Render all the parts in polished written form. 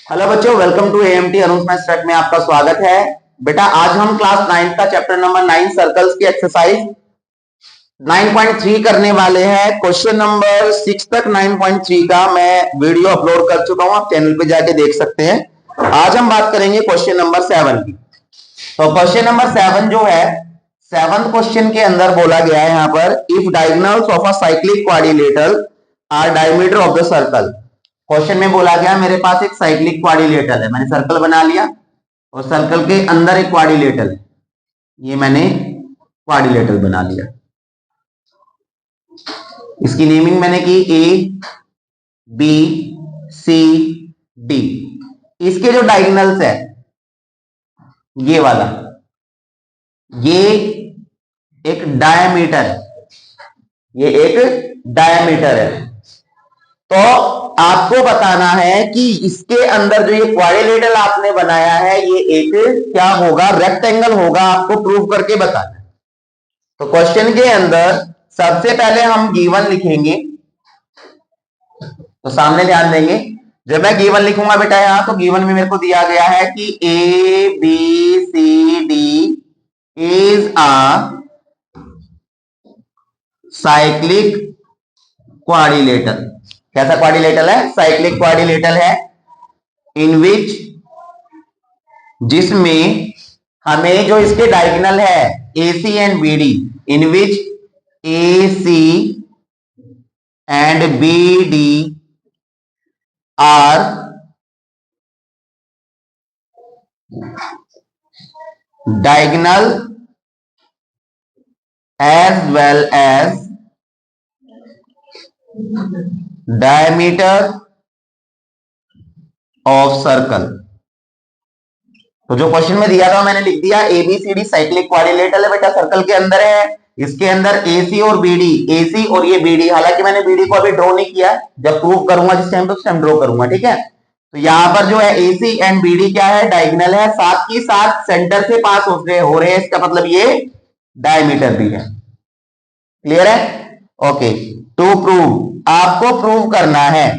Hello बच्चों, welcome to AMT Arun maths track में आपका स्वागत है। बेटा आज हम क्लास 9 का चैप्टर नंबर 9 सर्कल्स की एक्सरसाइज 9.3 करने वाले हैं। क्वेश्चन नंबर 6 तक 9.3 का मैं वीडियो अपलोड कर चुका हूं, आप चैनल पे जाके देख सकते हैं। आज हम बात करेंगे क्वेश्चन नंबर 7 की। तो क्वेश्चन नंबर 7 जो है, 7th क्वेश्चन के अंदर बोला गया है यहाँ पर, if diagonals of a cyclic quadrilateral are diameter of the circle. Question में बोला गया मेरे पास एक साइक्लिक क्वाड्रिलेटरल है, मैंने सर्कल बना लिया और सर्कल के अंदर एक क्वाड्रिलेटरल है, ये मैंने क्वाड्रिलेटरल बना लिया। इसकी नेमिंग मैंने की ए बी सी डी। इसके जो डायगोनल्स है ये वाला, ये एक डायमीटर है, ये एक डायमीटर है। तो आपको बताना है कि इसके अंदर जो ये क्वाड्रिलेटरल आपने बनाया है ये एक क्या होगा, रेक्टेंगल होगा। आपको प्रूव करके बताना है। तो क्वेश्चन के अंदर सबसे पहले हम गिवन लिखेंगे, तो सामने ध्यान देंगे। जब मैं गिवन लिखूंगा बेटा यहां, तो गिवन में मेरे को दिया गया है कि A B C D is a cyclic quadrilateral. कैसा क्वाड्रिलेटरल है? साइक्लिक क्वाड्रिलेटरल है। इन विच, जिसमें हमें जो इसके डायगोनल है A C and B D, in which A C and B D are diagonal as well as diameter of circle। तो जो क्वेश्चन में दिया था मैंने लिख दिया, एबीसीडी साइक्लिक क्वाड्रिलेटरल है बेटा, सर्कल के अंदर है। इसके अंदर एसी और बीडी, एसी और ये बीडी, हालांकि मैंने बीडी को अभी ड्रॉ नहीं किया, जब प्रूव करूंगा जिस टाइम तो उस टाइम ड्रॉ करूंगा, ठीक है। तो यहां पर जो है एसी एंड बीडी क्या है, डायगोनल है, साथ ही साथ सेंटर से पास हो रहे हैं, इसका मतलब ये डायमीटर भी है। क्लियर है? ओके। टू प्रूव, आपको प्रूव करना है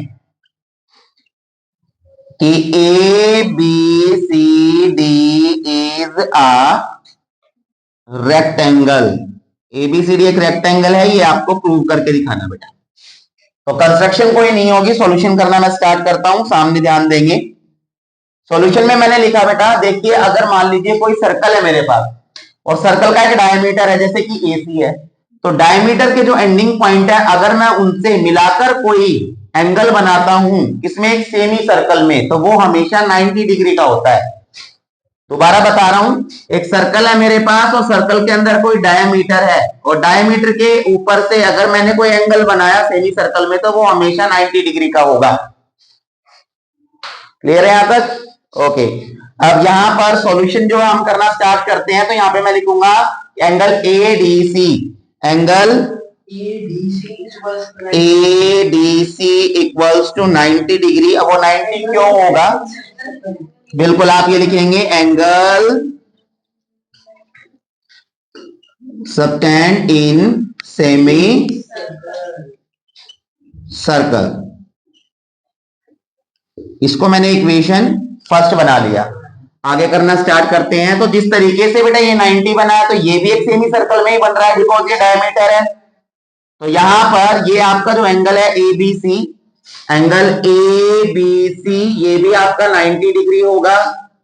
कि A B C D is a rectangle. ABCD एक रेक्टेंगल है, ये आपको प्रूव करके दिखाना बेटा। तो कंस्ट्रक्शन कोई नहीं होगी, सॉल्यूशन करना मैं स्टार्ट करता हूं, सामने ध्यान देंगे। सॉल्यूशन में मैंने लिखा बेटा, देखिए अगर मान लीजिए कोई सर्कल है मेरे पास और सर्कल का एक डायमीटर है, जैसे कि एसी है, तो डायमीटर के जो एंडिंग पॉइंट है अगर मैं उनसे मिलाकर कोई एंगल बनाता हूं इसमें एक सेमी सर्कल में, तो वो हमेशा 90 डिग्री का होता है। दोबारा बता रहा हूं, एक सर्कल है मेरे पास और सर्कल के अंदर कोई डायमीटर है, और डायमीटर के ऊपर से अगर मैंने कोई एंगल बनाया सेमी सर्कल में, तो वो हमेशा 90 डिग्री का होगा। क्लियर है यहां तक? ओके। अब यहां पर सॉल्यूशन जो हम करना स्टार्ट करते हैं, तो यहां पे मैं लिखूंगा angle ADC, angle ADC equals to 90 degree. अब वो 90 क्यों होगा? बिल्कुल आप ये लिखेंगे, angle subtended in semi circle. इसको मैंने इक्वेशन फर्स्ट बना लिया। आगे करना स्टार्ट करते हैं। तो जिस तरीके से बेटा ये 90 बना है, तो ये भी एक सेमी सर्कल में ही बन रहा है, बिकॉज ये डायमीटर है। तो यहां पर ये आपका जो एंगल है ABC, angle A B C, ये भी आपका 90 डिग्री होगा।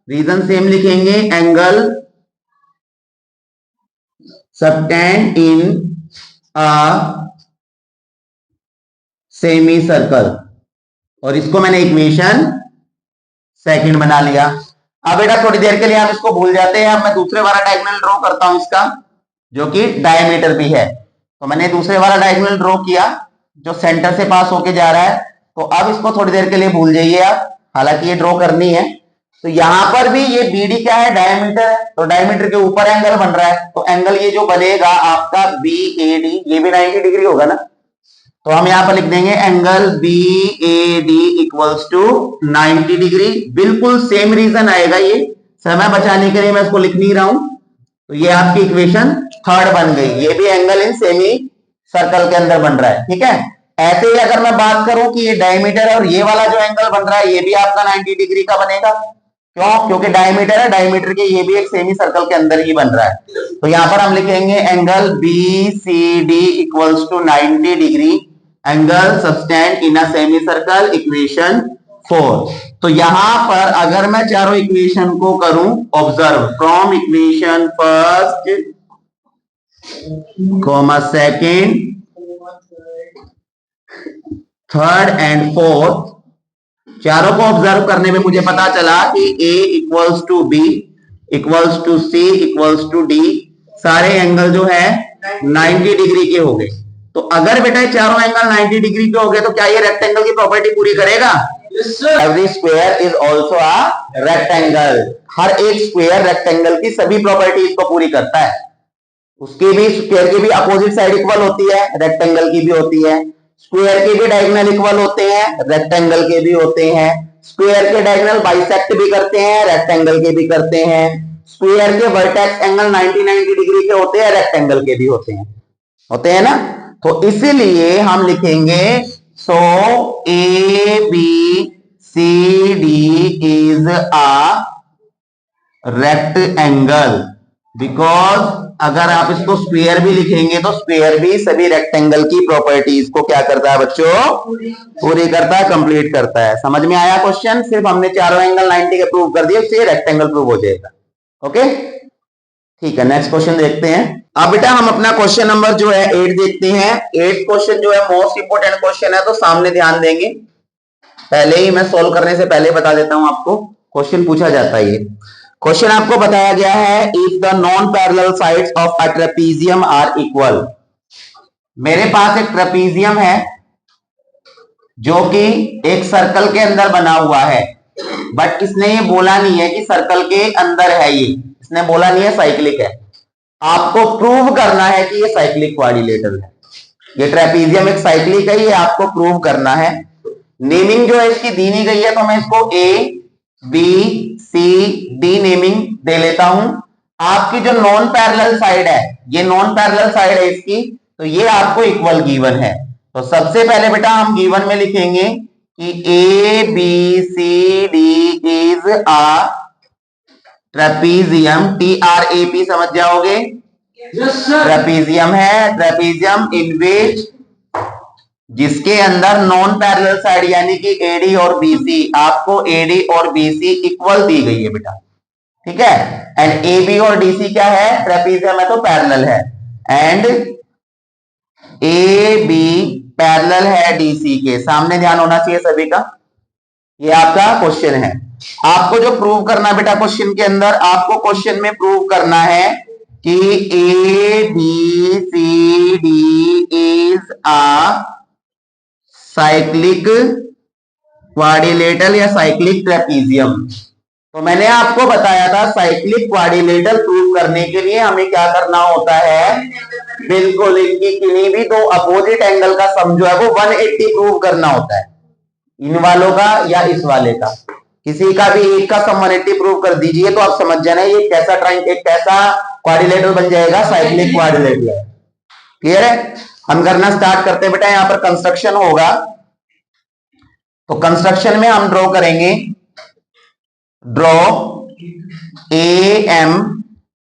रीजन सेम लिखेंगे, angle subtended in a semi circle, और इसको मैंने इक्वेशन सेकंड बना लिया। अब बेटा थोड़ी देर के लिए हम इसको भूल जाते हैं। अब मैं दूसरे वाला डायगोनल ड्रॉ करता हूं इसका, जो कि डायमीटर भी है। तो मैंने दूसरे वाला डायगोनल ड्रॉ किया जो सेंटर से पास होके जा रहा है। तो अब इसको थोड़ी देर के लिए भूल जाइए आप, हालांकि ये ड्रॉ करनी है। तो यहां पर भी ये बीडी क्या है, डायमीटर है, तो डायमीटर के ऊपर एंगल बन रहा है। तो एंगल ये जो बनेगा आपका बी ए डी, ये भी 90 डिग्री होगा ना। तो हम यहां पर लिख देंगे angle B A D equals to 90 degree. बिल्कुल सेम रीजन आएगा, ये समय बचाने के लिए मैं इसको लिख नहीं रहा हूं। तो ये आपकी इक्वेशन थर्ड बन गई। ये भी एंगल इन सेमी सर्कल के अंदर बन रहा है, ठीक है। ऐसे ही अगर मैं बात करूं कि ये डायमीटर है और ये वाला जो एंगल बन रहा है ये भी आपका 90 डिग्री का बनेगा। क्यों? क्योंकि डायमीटर है, डायमीटर के ये भी एक सेमी सर्कल के अंदर ही बन रहा है। तो यहां पर हम लिखेंगे angle B C D equals to 90 degree, angle subtended in a semi circle, equation 4। तो यहां पर अगर मैं चारों इक्वेशन को करूं observe from equation first comma second, third and fourth, चारों को ऑब्जर्व करने में मुझे पता चला कि A equals to B equals to C equals to D सारे एंगल जो है 90 डिग्री के हो गए। तो अगर बेटा ये चारों एंगल 90 डिग्री के हो गए तो क्या ये रेक्टेंगल की प्रॉपर्टी पूरी करेगा? Every square is also a rectangle. हर एक स्क्वायर रेक्टेंगल की सभी प्रॉपर्टीज को पूरी करता है। उसकी भी स्क्वायर की भी अपोजिट साइड इक्वल होती है, रेक्टेंगल की भी होती है। स्क्वायर के भी डायगोनल इक्वल होते हैं, रेक्टेंगल के भी होते हैं। स्क्वायर के डायगोनल बाइसेक्ट भी करते हैं, रेक्टेंगल के भी करते हैं। स्क्वायर के वर्टेक्स एंगल 90 डिग्री के होते हैं, रेक्टेंगल के भी होते हैं ना। तो इसीलिए हम लिखेंगे so A B C D is a rectangle, because अगर आप इसको स्क्वायर भी लिखेंगे तो स्क्वायर भी सभी रेक्टेंगल की प्रॉपर्टीज को क्या करता है बच्चों? पूरी करता है, कंप्लीट करता है। समझ में आया क्वेश्चन? सिर्फ हमने चारों एंगल 90 के प्रूव कर दिए, उससे रेक्टेंगल प्रूव हो जाएगा। ओके ठीक है, नेक्स्ट क्वेश्चन देखते हैं। अब बेटा हम अपना क्वेश्चन नंबर जो है 8 देखते हैं। 8 क्वेश्चन जो है मोस्ट इंपोर्टेंट क्वेश्चन है, तो सामने ध्यान देंगे। पहले ही मैं सोल्व करने से पहले बता देता हूं आपको, क्वेश्चन पूछा जाता है। ये क्वेश्चन आपको बताया गया है if the non parallel sides of a trapezium are equal. मेरे पास एक ट्रेपीजियम है जो कि एक सर्कल के अंदर बना हुआ है, बट इसने ये बोला नहीं है कि सर्कल के अंदर है, ये इसने बोला नहीं है साइक्लिक है। आपको प्रूव करना है कि ये साइक्लिक क्वाड्रिलेटरल है। ये ट्रेपीजियम एक साइक्लिक है, ये आपको प्रूव करना है। नेमिंग जो है इसकी दी नहीं गई है, तो मैं इसको A B C D naming दे लेता हूं। आपकी जो नॉन पैरेलल साइड है, ये नॉन पैरेलल साइड है इसकी, तो ये आपको इक्वल गिवन है। तो सबसे पहले बेटा हम गिवन में लिखेंगे कि A B C D is a trapezium, TRAP समझ जाओगे? ट्रेपीजियम है, ट्रेपीजियम इन विच जिसके अंदर नॉन पैरेलल साइड यानी कि AD और BC, आपको AD और BC इक्वल दी गई है बेटा, ठीक है। एंड AB और DC क्या है? ट्रेपीजियम है तो पैरेलल है, एंड AB पैरेलल है DC के। सामने ध्यान होना चाहिए सभी का। ये आपका क्वेश्चन है। आपको जो प्रूव करना है बेटा क्वेश्चन के अंदर, आपको क्वेश्चन में प्रूव करना है कि ABCD is a cyclic quadrilateral या साइक्लिक ट्रेपीजियम। तो मैंने आपको बताया था साइक्लिक क्वाड्रिलेटरल प्रूव करने के लिए हमें क्या करना होता है? बिल्कुल इनकी किन्हीं भी दो अपोजिट एंगल का सम जो है वो 180 प्रूव करना होता है। इन वालों का या इस वाले का, किसी का भी एक का सम 180 प्रूव कर दीजिए तो आप समझ जाना ये कैसा एक कैसा क्वाड्रिलेटरल बन जाएगा? Cyclic quadrilateral. क्लियर है? हम करना स्टार्ट करते हैं बेटा। यहां पर कंस्ट्रक्शन होगा, तो कंस्ट्रक्शन में हम ड्रॉ करेंगे, draw AM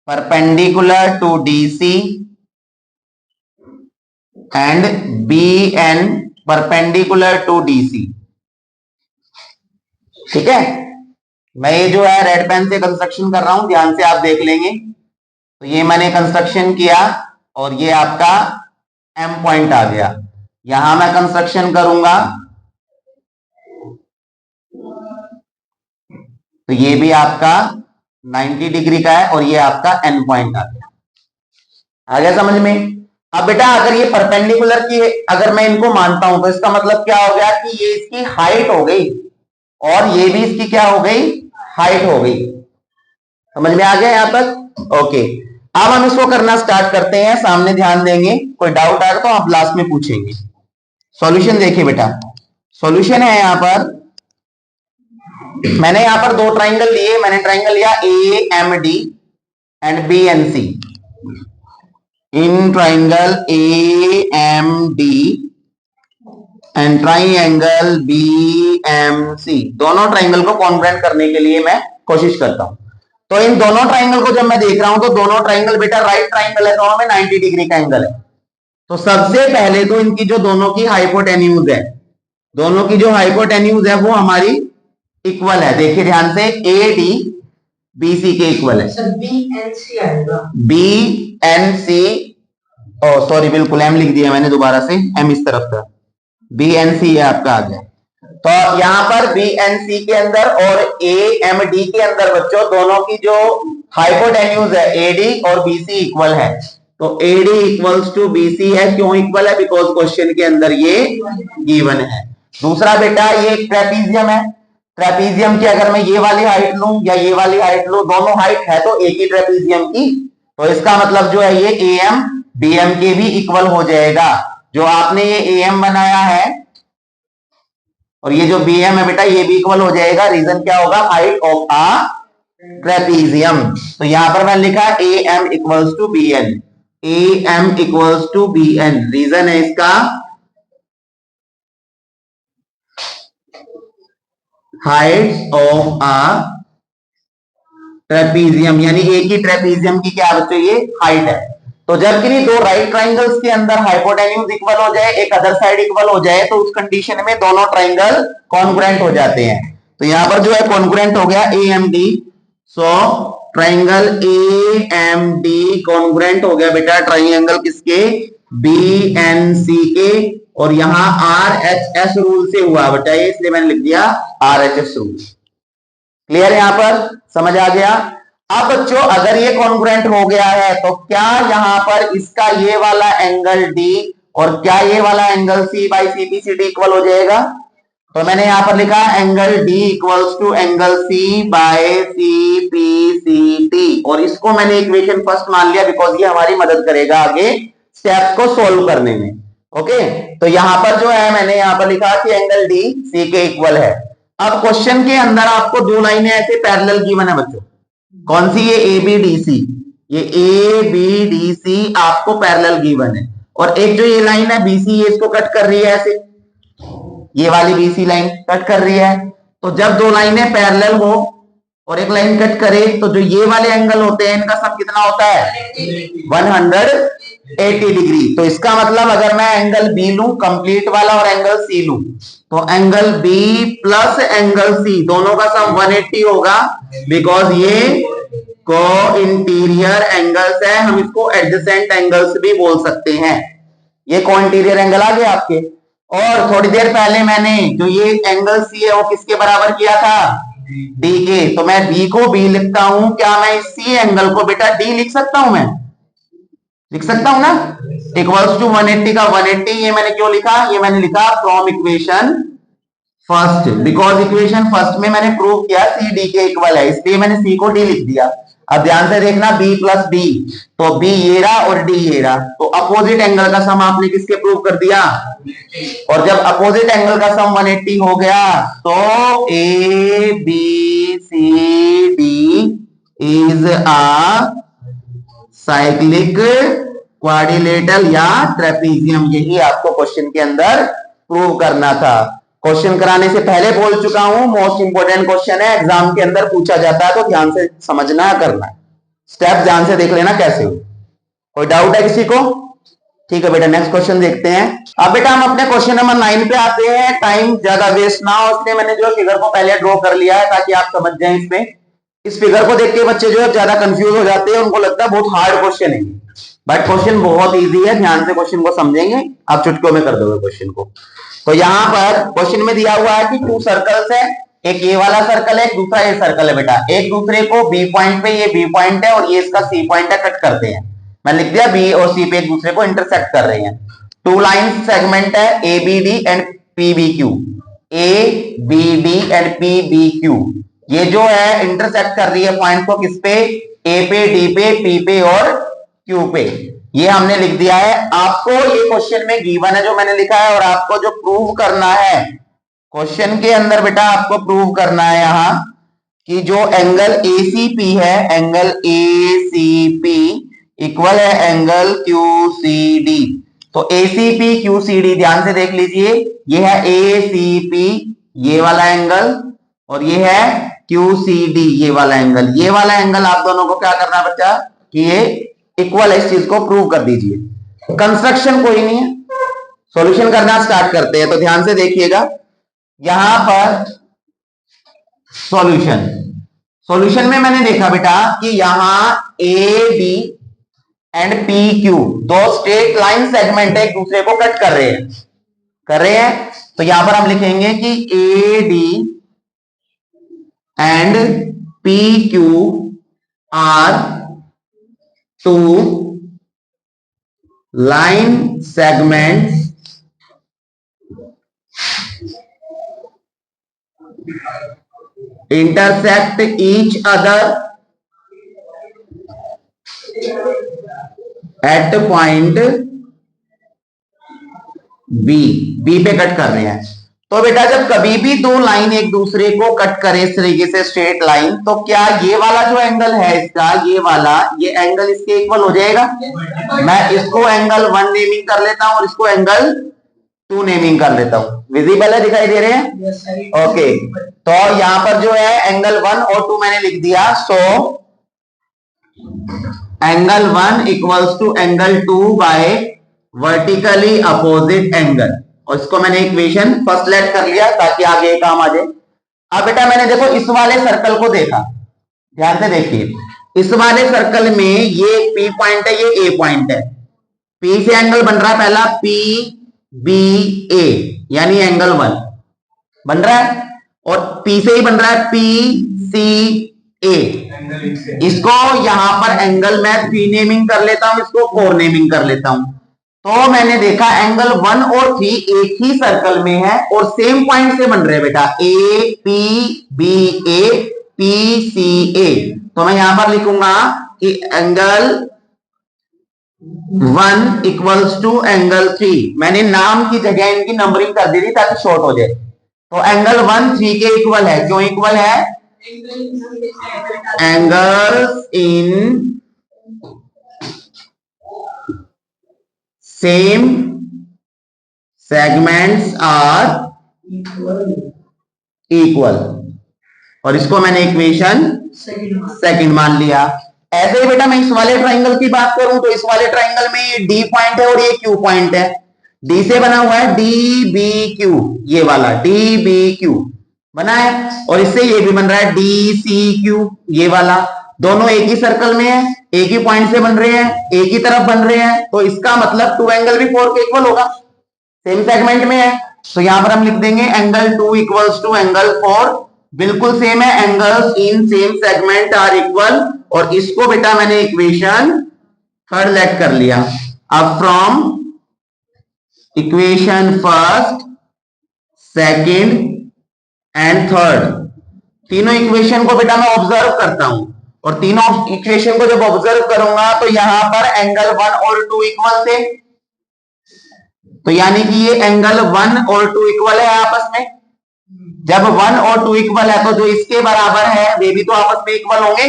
perpendicular to DC and BN perpendicular to DC। ठीक है, मैं ये जो है रेड पेन से कंस्ट्रक्शन कर रहा हूं, ध्यान से आप देख लेंगे। तो ये मैंने कंस्ट्रक्शन किया और ये आपका M पॉइंट आ गया। यहां मैं कंस्ट्रक्शन करूंगा तो ये भी आपका 90 डिग्री का है और ये आपका N पॉइंट आ गया समझ में? अब बेटा अगर ये परपेंडिकुलर की अगर मैं इनको मानता हूं तो इसका मतलब क्या हो गया कि ये इसकी हाइट हो गई और ये भी इसकी क्या हो गई? हाइट हो गई। समझ में आ गया यहां तक? ओके, अब हम इसको करना स्टार्ट करते हैं। सामने ध्यान देंगे, कोई डाउट आएगा तो आप लास्ट में पूछेंगे। सॉल्यूशन देखिए बेटा, सॉल्यूशन है यहां पर, मैंने यहां पर दो ट्राइंगल लिए। मैंने ट्राइंगल लिया AMD and BNC। In triangle AMD and triangle BMC, दोनों ट्राइंगल को कॉन्ग्रुएंट करने के लिए मैं कोशिश करता हूं। तो इन दोनों ट्राइंगल को जब मैं देख रहा हूं तो दोनों ट्राइंगल बेटा राइट ट्राइंगल है, दोनों में 90 डिग्री का एंगल है। तो सबसे पहले तो इनकी जो दोनों की हाइपोटेन्यूज है, दोनों की जो हाइपोटेन्यूज है वो हमारी इक्वल है। देखिए ध्यान से, AD BC के इक्वल है। BNC आएगा, BNC, ओ सॉरी बिल्कुल M लिख दिया मैंने दोबारा से, M इस तरफ था, BNC है आपका आ गया। तो यहां पर BNC के अंदर और AMD के अंदर बच्चों दोनों की जो हाइपोटेन्यूज है AD और BC इक्वल है। तो AD इक्वल्स टू BC है, क्यों इक्वल है? बिकॉज क्वेश्चन के अंदर ये गिवन है। दूसरा बेटा ये ट्रेपीजियम है, ट्रेपीजियम की अगर मैं ये वाली हाइट लूं या ये वाली हाइट लूं, दोनों हाइट है तो एक ही ट्रेपीजियम की, तो इसका मतलब जो है ये AM BM के भी इक्वल हो जाएगा। जो आपने ये AM बनाया है और ये जो BM है बेटा ये भी इक्वल हो जाएगा। रीजन क्या होगा? Height of a trapezium. तो यहां पर मैंने लिखा AM equals to BN, AM equals to BN। Reason है इसका हाइट ऑफ अ ट्रेपीजियम, यानी एक ही ट्रेपीजियम की क्या बच्चों ये हाइट है। तो जब किन्हीं दो राइट ट्राइंगल्स के अंदर हाइपोटेन्यूज इक्वल हो जाए, एक अदर साइड इक्वल हो जाए, तो उस कंडीशन में दोनों ट्राइंगल कॉन्ग्रुएंट हो जाते हैं। तो यहां पर जो है कॉन्ग्रुएंट हो गया AMD, so triangle AMD congruent हो गया बेटा ट्राइंगल किसके? BNC के। और यहां RHS रूल से हुआ बेटा ये, इसलिए मैंने लिख दिया RHS रूल। क्लियर यहां पर समझ आ गया? अब बच्चों अगर ये कॉन्ग्रुएंट हो गया है तो क्या यहां पर इसका ये वाला एंगल D और क्या ये वाला angle C by CPCD equal हो जाएगा? तो मैंने यहां पर लिखा angle D equals to angle C by CPCD, और इसको मैंने इक्वेशन फर्स्ट मान लिया बिकॉज ये हमारी मदद करेगा आगे स्टेप्स को सोल्व करने में। ओके, तो यहां पर जो है मैंने यहां पर लिखा कि एंगल D C के इक्वल है। अब क्वेश्चन के अंदर आपको दो लाइनें ऐसे पैरेलल गिवन है बच्चों, कौन सी? ये ABDC, ये ABDC आपको पैरेलल गिवन है, और एक जो ये लाइन है BC ये इसको कट कर रही है ऐसे, ये वाली BC लाइन कट कर रही है। तो जब दो लाइनें पैरेलल हो और एक लाइन कट करे तो जो ये वाले एंगल होते हैं इनका सम कितना होता है? 180 डिग्री। तो इसका मतलब अगर मैं एंगल B लूं कंप्लीट वाला और एंगल C लूं, तो angle B plus angle C दोनों का सम 180 होगा, बिकॉज ये को इंटीरियर एंगल्स है। हम इसको एडजेसेंट एंगल्स भी बोल सकते हैं। ये को इंटीरियर एंगल आ गए आपके। और थोड़ी देर पहले मैंने जो ये एंगल C है वो किसके बराबर किया था? D के। तो मैं B को B लिखता हूं, क्या मैं इस C एंगल को बेटा D लिख सकता हूं? मैं लिख सकता हूं ना, इक्वल्स टू 180 का 180। ये मैंने क्यों लिखा? ये मैंने लिखा from equation first, because equation first में मैंने प्रूव किया C D के इक्वल है, इसलिए मैंने C को D लिख दिया। अब ध्यान से देखना, B प्लस D, तो B ये रहा और D ये रहा, तो अपोजिट एंगल का सम आपने किसके प्रूव कर दिया? और जब अपोजिट एंगल का सम 180 हो गया तो ABCD is a cyclic quadrilateral या ट्रेपीजियम। यही आपको क्वेश्चन के अंदर प्रूव करना था। क्वेश्चन कराने से पहले बोल चुका हूं, मोस्ट इंपोर्टेंट क्वेश्चन है, एग्जाम के अंदर पूछा जाता है, तो ध्यान से समझना करना, स्टेप ध्यान से देख लेना कैसे हो। कोई डाउट है किसी को? ठीक है बेटा, नेक्स्ट क्वेश्चन देखते हैं। अब बेटा हम अपने क्वेश्चन नंबर 9 पे आते हैं। टाइम ज्यादा वेस्ट ना हो इसलिए मैंने जो फिगर को पहले ड्रॉ कर लिया है ताकि आप समझ जाएं। इसमें इस फिगर को देख के बच्चे जो है ज्यादा कंफ्यूज हो जाते हैं, उनको लगता है बहुत हार्ड क्वेश्चन है, बट क्वेश्चन बहुत इजी है। ध्यान से क्वेश्चन को समझेंगे आप चुटकियों में कर दोगे क्वेश्चन को। तो यहां पर क्वेश्चन में दिया हुआ है कि 2 सर्कल्स है, एक ये वाला सर्कल है, दूसरा ये सर्कल है बेटा, एक दूसरे को B पॉइंट पे, ये B पॉइंट है और ये इसका C पॉइंट है, कट करते हैं। मैं लिख दिया B और C पे एक दूसरे को इंटरसेक्ट कर रहे हैं। 2 लाइन सेगमेंट है ABD and PBQ, ABD and PBQ, ये जो है इंटरसेक्ट कर रही है पॉइंट को किस पे? A पे, D पे, P पे और Q पे। ये हमने लिख दिया है। आपको ये क्वेश्चन में गिवन है जो मैंने लिखा है, और आपको जो प्रूव करना है क्वेश्चन के अंदर बेटा, आपको प्रूव करना है यहां कि जो एंगल ACP है, एंगल ACP इक्वल है एंगल QCD। तो ACP QCD ध्यान से देख लीजिए, ये है ACP ये वाला एंगल, और ये है QCD ये वाला एंगल। ये वाला एंगल आप दोनों को क्या करना है बच्चा कि ये इक्वल है, इस चीज को प्रूव कर दीजिए। कंस्ट्रक्शन कोई नहीं है, सॉल्यूशन करना स्टार्ट करते हैं। तो ध्यान से देखिएगा यहां पर सॉल्यूशन में मैंने देखा बेटा कि यहां AB एंड PQ दो स्ट्रेट लाइन सेगमेंट एक दूसरे को कट कर रहे हैं। तो यहां पर हम लिखेंगे कि AD and PQ are two line segments intersect each other at point B पे कट कर रहे हैं। तो बेटा जब कभी भी दो लाइन एक दूसरे को कट करे इस तरीके से स्ट्रेट लाइन, तो क्या ये वाला जो एंगल है इसका, ये एंगल इसके इक्वल हो जाएगा। मैं इसको एंगल 1 नेमिंग कर लेता हूं और इसको एंगल 2 नेमिंग कर लेता हूं। विजिबल है, दिखाई दे रहे हैं? ओके, तो यहां पर जो है एंगल 1 और 2 मैंने लिख दिया। So angle 1 equals to angle 2 by vertically opposite angle, और इसको मैंने इक्वेशन फर्स्ट लेट कर लिया ताकि आगे काम आ जाए। अब बेटा मैंने देखो इस वाले सर्कल को देखा, ध्यान से देखिए, इस वाले सर्कल में ये P पॉइंट है, ये A पॉइंट है। P से एंगल बन रहा है पहला PBA यानी एंगल 1 बन रहा है, और P से ही बन रहा है PCA। इसको यहां पर एंगल मैं 3 नेमिंग कर लेता हूं, इसको 4 नेमिंग कर लेता हूं। तो मैंने देखा एंगल 1 और 3 एक ही सर्कल में है और सेम पॉइंट से बन रहे हैं बेटा, APBA PCA। तो मैं यहां पर लिखूंगा कि एंगल 1 इक्वल्स टू एंगल 3। मैंने नाम की जगह इनकी नंबरिंग कर दी थी ताकि शॉर्ट हो जाए। तो एंगल 1 3 के इक्वल है। क्यों इक्वल है? Angles in same segments are equal, और इसको मैंने इक्वेशन सेकंड मान लिया। ऐसे ही बेटा मैं इस वाले ट्राइंगल की बात करूं तो इस वाले ट्राइंगल में ये D पॉइंट है और ये Q पॉइंट है। D से बना हुआ है DBQ, ये वाला DBQ बना है, और इससे ये भी बन रहा है DCQ ये वाला। दोनों एक ही सर्कल में है, एक ही पॉइंट से बन रहे हैं, एक ही तरफ बन रहे हैं, तो इसका मतलब 2 एंगल भी 4 के इक्वल होगा, सेम सेगमेंट में है। तो यहां पर हम लिख देंगे एंगल 2 इक्वल्स टू एंगल 4, बिल्कुल सेम है, angles in same segment are equal, और इसको बेटा मैंने इक्वेशन थर्ड लेट कर लिया। अब from equation first, second and third, तीनों इक्वेशन को बेटा मैं ऑब्जर्व करता हूं, और तीनों इक्वेशन को जब ऑब्जर्व करूंगा तो यहां पर एंगल 1 और 2 इक्वल थे, तो यानी कि ये एंगल 1 और 2 इक्वल है आपस में। जब 1 और 2 इक्वल है तो जो इसके बराबर है वे भी तो आपस में इक्वल होंगे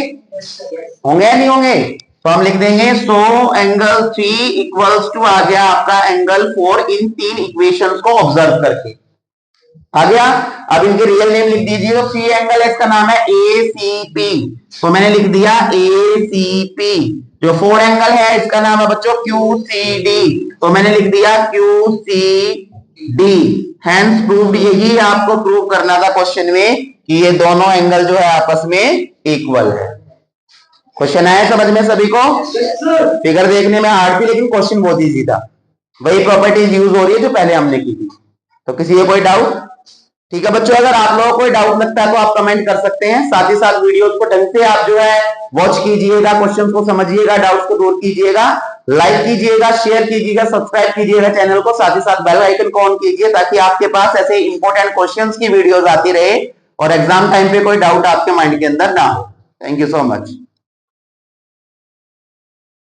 या नहीं होंगे? तो हम लिख देंगे सो एंगल 3 इक्वल्स टू आ गया आपका एंगल 4 इन 3 इक्वेशंस को ऑब्जर्व करके आ गया। अब इनके रियल नेम लिख दीजिए। तो सी एंगल है, इसका नाम है ACP, तो मैंने लिख दिया ACP। जो 4 एंगल है इसका नाम है बच्चों QCD, तो मैंने लिख दिया QCD। हैंस प्रूव्ड, यही आपको प्रूव करना था क्वेश्चन में कि ये दोनों एंगल जो है आपस में इक्वल है। क्वेश्चन आया समझ में सभी को? फिगर देखने में हार्ड थी लेकिन क्वेश्चन बहुत इजी था। वही प्रॉपर्टीज यूज हो रही है जो पहले हमने की थी। तो किसी को कोई डाउट? ठीक है बच्चों, अगर आप लोगों को कोई डाउट लगता है तो आप कमेंट कर सकते हैं। साथ ही साथ वीडियोस को ढंग से आप जो है वॉच कीजिएगा, क्वेश्चंस को समझिएगा, डाउट्स को दूर कीजिएगा, लाइक कीजिएगा, शेयर कीजिएगा, सब्सक्राइब कीजिएगा चैनल को, साथ ही साथ बेल आइकन को ऑन कीजिए ताकि आपके पास ऐसे इंपॉर्टेंट क्वेश्चंस की वीडियोस आती रहे और एग्जाम टाइम पे कोई डाउट आपके माइंड के अंदर ना हो। Thank you so much.